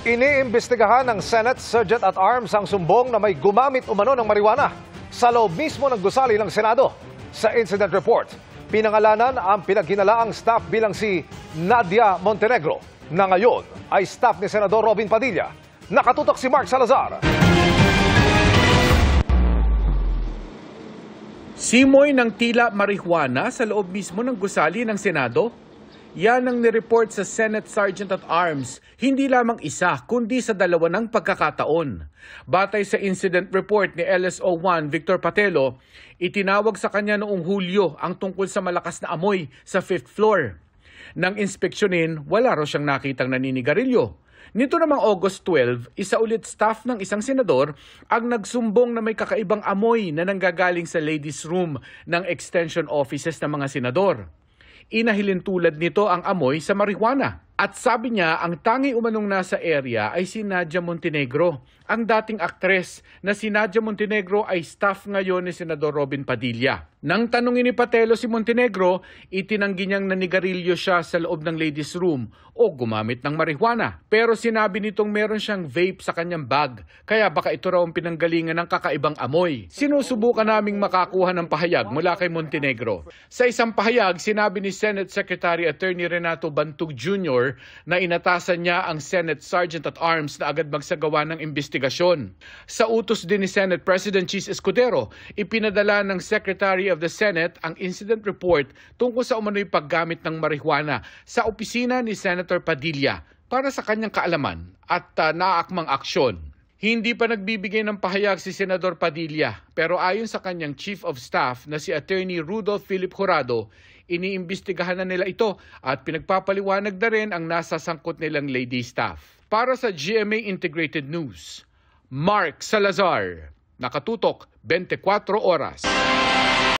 Iniimbestigahan ng Senate Sergeant at Arms ang sumbong na may gumamit umano ng marijuana sa loob mismo ng gusali ng Senado. Sa incident report, pinangalanan ang pinaghinalaang staff bilang si Nadia Montenegro na ngayon ay staff ni Senador Robin Padilla. Nakatutok si Mark Salazar. Simoy ng tila marijuana sa loob mismo ng gusali ng Senado? Yan ang nireport sa Senate Sergeant at Arms, hindi lamang isa kundi sa dalawa ng pagkakataon. Batay sa incident report ni LSO-1 Victor Patelo, itinawag sa kanya noong Hulyo ang tungkol sa malakas na amoy sa 5th floor. Nang inspeksyonin, wala raw siyang nakitang naninigarilyo. Nito namang August 12, isa ulit staff ng isang senador ang nagsumbong na may kakaibang amoy na nanggagaling sa ladies' room ng extension offices ng mga senador. Inahilin tulad nito ang amoy sa marijuana. At sabi niya, ang tangi umanong nasa area ay si Nadia Montenegro. Ang dating aktres na si Nadia Montenegro ay staff ngayon ni Senador Robin Padilla. Nang tanungin ni Patelo si Montenegro, itinanggi niyang nanigarilyo siya sa loob ng ladies' room o gumamit ng marijuana. Pero sinabi nitong meron siyang vape sa kanyang bag, kaya baka ito raw ang pinanggalingan ng kakaibang amoy. Sinusubukan naming makakuha ng pahayag mula kay Montenegro. Sa isang pahayag, sinabi ni Senate Secretary Attorney Renato Bantug Jr. na inatasan niya ang Senate Sergeant at Arms na agad magsagawa ng investigasyon. Sa utos din ni Senate President Chis Escudero, ipinadala ng Secretary of the Senate ang incident report tungkol sa umano'y paggamit ng marijuana sa opisina ni Senator Padilla para sa kanyang kaalaman at naaakmang aksyon. Hindi pa nagbibigay ng pahayag si Senador Padilla, pero ayon sa kanyang Chief of Staff na si Attorney Rudolph Philip Jurado, iniimbestigahan na nila ito at pinagpapaliwanag na rin ang nasa sangkot nilang lady staff. Para sa GMA Integrated News, Mark Salazar, nakatutok 24 oras.